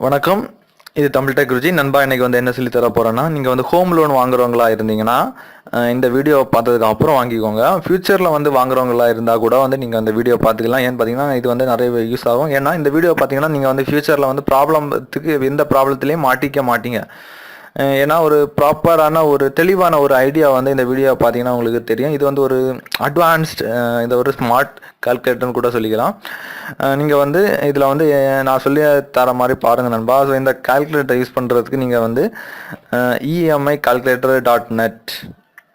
வணக்கம். இது தமிழ் டெக் குருஜி. நண்பா, இன்னைக்கு வந்து என்ன சொல்லி தர போறேன்னா, நீங்கள் வந்து ஹோம் லோன் வாங்குறவங்களா இருந்தீங்கன்னா இந்த வீடியோ பார்த்ததுக்கு அப்புறம் வாங்கிக்கோங்க. ஃபியூச்சரில் வந்து வாங்குறவங்களா இருந்தால் கூட வந்து நீங்கள் அந்த வீடியோ பார்த்துக்கலாம். ஏன்னு பார்த்தீங்கன்னா இது வந்து நிறைய யூஸ் ஆகும். ஏன்னா இந்த வீடியோ பார்த்தீங்கன்னா நீங்கள் வந்து ஃபியூச்சரில் வந்து எந்த ப்ராப்ளத்துலேயும் மாட்டிக்க மாட்டீங்க. ஏன்னா ஒரு ப்ராப்பரான ஒரு தெளிவான ஒரு ஐடியா வந்து இந்த வீடியோ பார்த்தீங்கன்னா உங்களுக்கு தெரியும். இது வந்து ஒரு அட்வான்ஸ்ட், இந்த ஒரு ஸ்மார்ட் கால்குலேட்டர்னு கூட சொல்லிக்கலாம். நீங்கள் வந்து இதில் வந்து நான் சொல்லி தர மாதிரி பாருங்கள் நண்பா. ஸோ இந்த கால்குலேட்டர் யூஸ் பண்ணுறதுக்கு நீங்கள் வந்து இஎம்ஐ calculator.net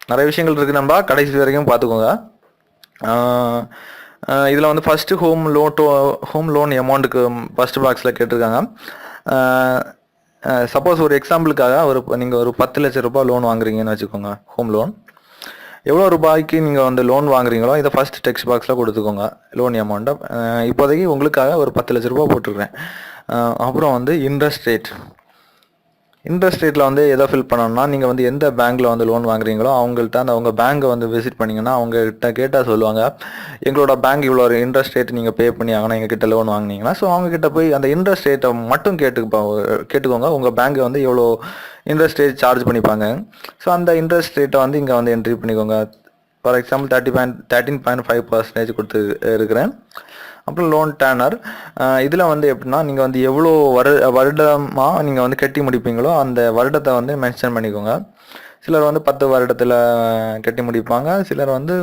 நிறைய விஷயங்கள் இருக்குது நண்பா, கடைசி வரைக்கும் பார்த்துக்கோங்க. இதில் வந்து ஃபஸ்ட்டு ஹோம் லோன் அமௌண்ட்டுக்கு ஃபஸ்ட்டு பாக்ஸில் கேட்டிருக்காங்க. சப்போஸ் ஒரு எக்ஸாம்பிளுக்காக நீங்கள் ஒரு 10 லட்ச ரூபாய் லோன் வாங்குறீங்கன்னு வச்சுக்கோங்க. ஹோம் லோன் எவ்வளோ ரூபாய்க்கு நீங்கள் வந்து லோன் வாங்குறீங்களோ இதை ஃபஸ்ட் டெக்ஸ்ட் பாக்ஸில் கொடுத்துக்கோங்க. லோன் அமௌண்ட்டை இப்போதைக்கு உங்களுக்காக ஒரு 10 லட்ச ரூபா போட்டிருக்கிறேன். அப்புறம் வந்து இன்ட்ரெஸ்ட் ரேட்டில் வந்து எதை ஃபில் பண்ணணும்னா, நீங்கள் வந்து எந்த பேங்க்கில் வந்து லோன் வாங்குறீங்களோ அவங்கள்ட்ட அவங்க பேங்கை வந்து விசிட் பண்ணிங்கன்னா அவங்ககிட்ட கேட்டால் சொல்லுவாங்க, எங்களோட பேங்க் இவ்வளோ ஒரு இன்ட்ரெஸ்ட் ரேட் நீங்கள் பே பண்ணி ஆகணும் எங்ககிட்ட லோன் வாங்கினீங்கன்னா. ஸோ அவங்ககிட்ட போய் அந்த இன்ட்ரெஸ்ட் ரேட்டை மட்டும் கேட்டுக்கோங்க. உங்கள் பேங்க் வந்து எவ்வளோ இன்ட்ரெஸ்ட் ரேட் சார்ஜ் பண்ணிப்பாங்க. ஸோ அந்த இன்ட்ரெஸ்ட் ரேட்டை வந்து இங்கே வந்து என்ட்ரி பண்ணிக்கோங்க. ஃபார் எக்ஸாம்பிள் 13.5% கொடுத்து இருக்கிறேன். அப்புறம் லோன் டேனர், இதில் வந்து எப்படின்னா நீங்கள் வந்து எவ்வளோ வருடமாக நீங்கள் வந்து கட்டி முடிப்பீங்களோ அந்த வருடத்தை வந்து மென்ஷன் பண்ணிக்கோங்க. சிலர் வந்து 10 வருடத்தில் கட்டி முடிப்பாங்க, சிலர் வந்து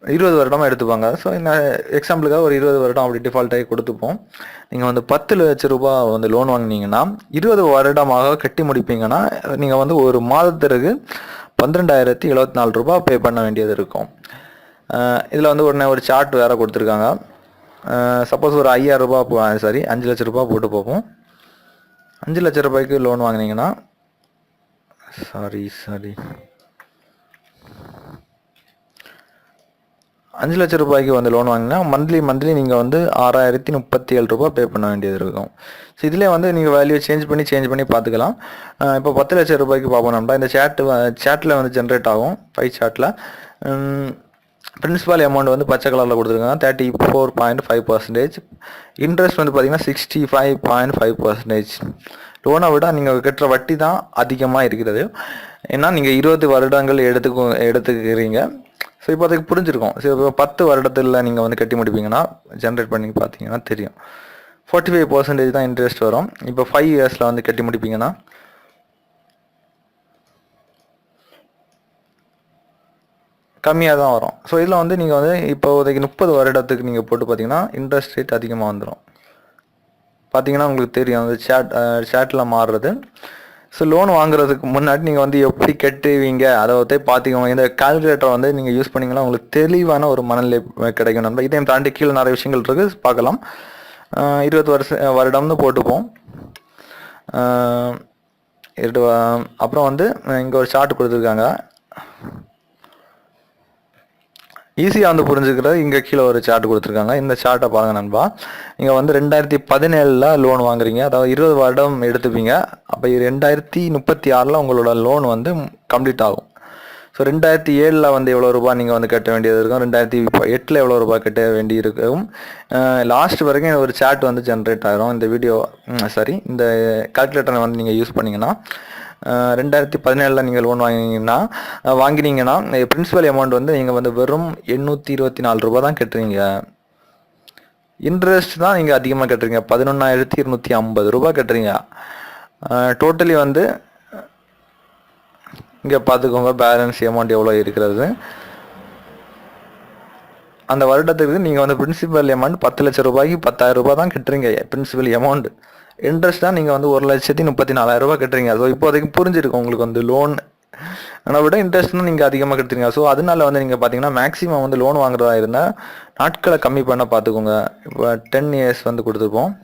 20 வருடமாக எடுத்துப்பாங்க. ஸோ இந்த எக்ஸாம்பிளுக்காக ஒரு 20 வருடம் அப்படி டிஃபால்ட்டாகி கொடுத்துப்போம். நீங்கள் வந்து 10 லட்ச ரூபாய் வந்து லோன் வாங்கினீங்கன்னா 20 வருடமாக கட்டி முடிப்பீங்கன்னா நீங்கள் வந்து ஒரு மாதத்திற்கு 12,074 ரூபாய் பே பண்ண வேண்டியது இருக்கும். இதில் வந்து ஒரு சார்ட் வேறு கொடுத்துருக்காங்க. சப்போஸ் ஒரு 5,000 ரூபாய் 5 லட்ச ரூபாய் போட்டு பார்ப்போம். 5 லட்ச ரூபாய்க்கு லோன் வாங்கினீங்கன்னா 5 லட்ச ரூபாய்க்கு வந்து லோன் வாங்கினா மந்த்லி நீங்கள் வந்து 6,037 ரூபாய் பே பண்ண வேண்டியது இருக்கும். ஸோ இதிலே வந்து நீங்கள் வேல்யூ சேஞ்ச் பண்ணி பார்த்துக்கலாம். இப்போ 10 லட்ச ரூபாய்க்கு பார்ப்போம்னா இந்த சேட்டில் வந்து ஜென்ரேட் ஆகும். பை சாட்டில் பிரின்சிபல் அமௌண்ட் வந்து பச்சை கலரில் கொடுத்துருக்காங்க, 34.5%. இன்ட்ரெஸ்ட் வந்து பார்த்தீங்கன்னா 65.5%. லோனை விட நீங்கள் கட்டுற வட்டி தான் அதிகமாக இருக்கிறது. ஏன்னா நீங்கள் 20 வருடங்கள் எடுத்துக்கிறீங்க. ஸோ இப்போ அதுக்கு புரிஞ்சிருக்கும். ஸோ இப்போ 10 வருடத்தில் நீங்கள் வந்து கட்டி முடிப்பீங்கன்னா ஜென்ரேட் பண்ணி பார்த்தீங்கன்னா தெரியும், 45% தான் இன்ட்ரெஸ்ட் வரும். இப்போ 5 இயர்ஸில் வந்து கட்டி முடிப்பீங்கன்னா கம்மியாக தான் வரும். ஸோ இதில் வந்து நீங்கள் வந்து இப்போதைக்கு 30 வருடத்துக்கு நீங்கள் போட்டு பார்த்தீங்கன்னா இன்ட்ரெஸ்ட் ரேட் அதிகமாக வந்துடும். பார்த்தீங்கன்னா உங்களுக்கு தெரியும் அந்த சேட்டில் மாறுறது. ஸோ லோன் வாங்குறதுக்கு முன்னாடி நீங்கள் வந்து எப்படி கட்டுவீங்க அதை வந்து பார்த்துக்கோங்க. இந்த கால்குலேட்டரை வந்து நீங்கள் யூஸ் பண்ணிங்கன்னா உங்களுக்கு தெளிவான ஒரு மனநிலை கிடைக்கும் நண்பா. இதையும் தாண்டி கீழே நிறைய விஷயங்கள் இருக்குது, பார்க்கலாம். 20 வருடம்னு போட்டுப்போம். அப்புறம் வந்து இங்கே ஒரு சார்ட் கொடுத்துருக்காங்க, ஈஸியாக வந்து புரிஞ்சுக்கிறது. இங்கே கீழே ஒரு சார்ட் கொடுத்துருக்காங்க. இந்த சார்ட்டை பாருங்க நண்பா. நீங்கள் வந்து 2017 லோன் வாங்குறீங்க, அதாவது 20 வருடம் எடுத்துப்பீங்க. அப்போ 2036 உங்களோட லோன் வந்து கம்ப்ளீட் ஆகும். ஸோ 2007 வந்து எவ்வளோ ரூபாய் நீங்கள் வந்து கட்ட வேண்டியது இருக்கும், 2008 எவ்வளோ ரூபாய் கட்ட வேண்டி இருக்கும். லாஸ்ட் வரைக்கும் ஒரு சார்ட் வந்து ஜென்ரேட் ஆகிரும். இந்த கால்குலேட்டரை வந்து நீங்கள் யூஸ் பண்ணிங்கன்னா 2017 நீங்கள் லோன் வாங்கினீங்கன்னா பிரின்சிபல் அமௌண்ட் வந்து நீங்கள் வந்து வெறும் 824 ரூபா தான் கட்டுறீங்க. இன்ட்ரெஸ்ட் தான் நீங்கள் அதிகமாக கட்டுறீங்க, 11,250 ரூபாய் கட்டுறீங்க. டோட்டலி வந்து இங்கே பார்த்துக்கோங்க பேலன்ஸ் அமௌண்ட் எவ்வளோ இருக்கிறது. அந்த வருடத்துக்கு நீங்கள் வந்து பிரின்சிபல் அமௌண்ட் 10 லட்ச ரூபாய்க்கு 10,000 ரூபாய் தான் கட்டுறீங்க பிரின்சிபல் அமௌண்ட். இன்ட்ரெஸ்ட் தான் நீங்கள் வந்து 1,34,000 ரூபாய் கட்டுறீங்க. ஸோ இப்போதைக்கு புரிஞ்சிருக்கும் உங்களுக்கு வந்து லோன் ஆனால் விட இன்ட்ரெஸ்ட் தான் நீங்கள் அதிகமாக கட்டுறீங்க. ஸோ அதனால வந்து நீங்கள் பார்த்தீங்கன்னா மேக்ஸிமம் வந்து லோன் வாங்குறதா இருந்தால் நாட்களை கம்மி பண்ண பார்த்துக்கோங்க. இப்போ 10 இயர்ஸ் வந்து கொடுத்துருப்போம்.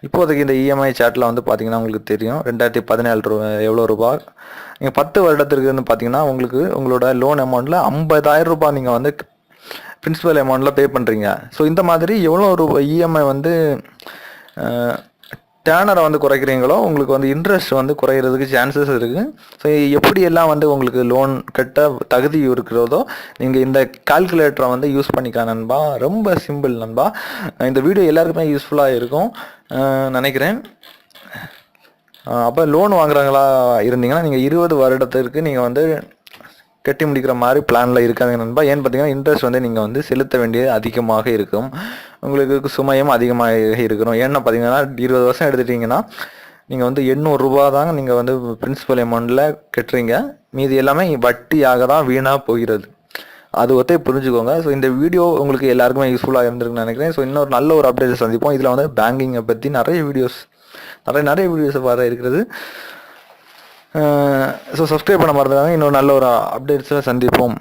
இப்போதைக்கு இந்த இஎம்ஐ சாட்டில் வந்து பார்த்தீங்கன்னா உங்களுக்கு தெரியும் 2017 எவ்வளோ ரூபாய். நீங்கள் 10 வருடத்திற்கு வந்து பார்த்தீங்கன்னா உங்களோட லோன் அமௌண்ட்டில் 50,000 ரூபாய் நீங்கள் வந்து பிரின்சிபல் அமௌண்ட்டில் பே பண்ணுறீங்க. ஸோ இந்த மாதிரி எவ்வளோ ரூபாய் இஎம்ஐ வந்து டேர்னரை வந்து குறைக்கிறீங்களோ உங்களுக்கு வந்து இன்ட்ரெஸ்ட் வந்து குறையிறதுக்கு சான்சஸ் இருக்குது. ஸோ எப்படியெல்லாம் வந்து உங்களுக்கு லோன் கட்ட தகுதி இருக்கிறதோ நீங்கள் இந்த கால்குலேட்டரை வந்து யூஸ் பண்ணிக்கலாம் நண்பா. ரொம்ப சிம்பிள் நண்பா. இந்த வீடியோ எல்லாருக்குமே யூஸ்ஃபுல்லாக இருக்கும் நினைக்கிறேன். அப்போ லோன் வாங்குறாங்களா இருந்தீங்கன்னா நீங்கள் 20 வருடத்திற்கு நீங்கள் வந்து கட்டி முடிக்கிற மாதிரி பிளானில் இருக்காங்க நண்பா. ஏன்னு பார்த்தீங்கன்னா இன்ட்ரெஸ்ட் வந்து நீங்கள் வந்து செலுத்த வேண்டியது அதிகமாக இருக்கும், உங்களுக்கு சுமையும் அதிகமாக இருக்கணும். ஏன்னா பார்த்தீங்கன்னா 20 வருஷம் எடுத்துட்டிங்கன்னா நீங்கள் வந்து 800 ரூபா தாங்க நீங்கள் வந்து பிரின்சிபல் அமௌண்ட்டில் கட்டுறீங்க, மீதி எல்லாமே வட்டியாக தான் வீணாக போகிறது. அது ஒத்தே புரிஞ்சுக்கோங்க. ஸோ இந்த வீடியோ உங்களுக்கு எல்லாருக்குமே யூஸ்ஃபுல்லாக இருந்திருக்குன்னு நினைக்கிறேன். ஸோ இன்னொரு நல்ல ஒரு அப்டேட் சந்திப்போம். இதில் வந்து பேங்கிங்கை பற்றி நிறைய வீடியோஸ் வர இருக்கிறது. ஸோ சப்ஸ்கிரைப் பண்ண மறந்துடாங்க. இன்னொரு நல்ல ஒரு அப்டேட்ஸில் சந்திப்போம்.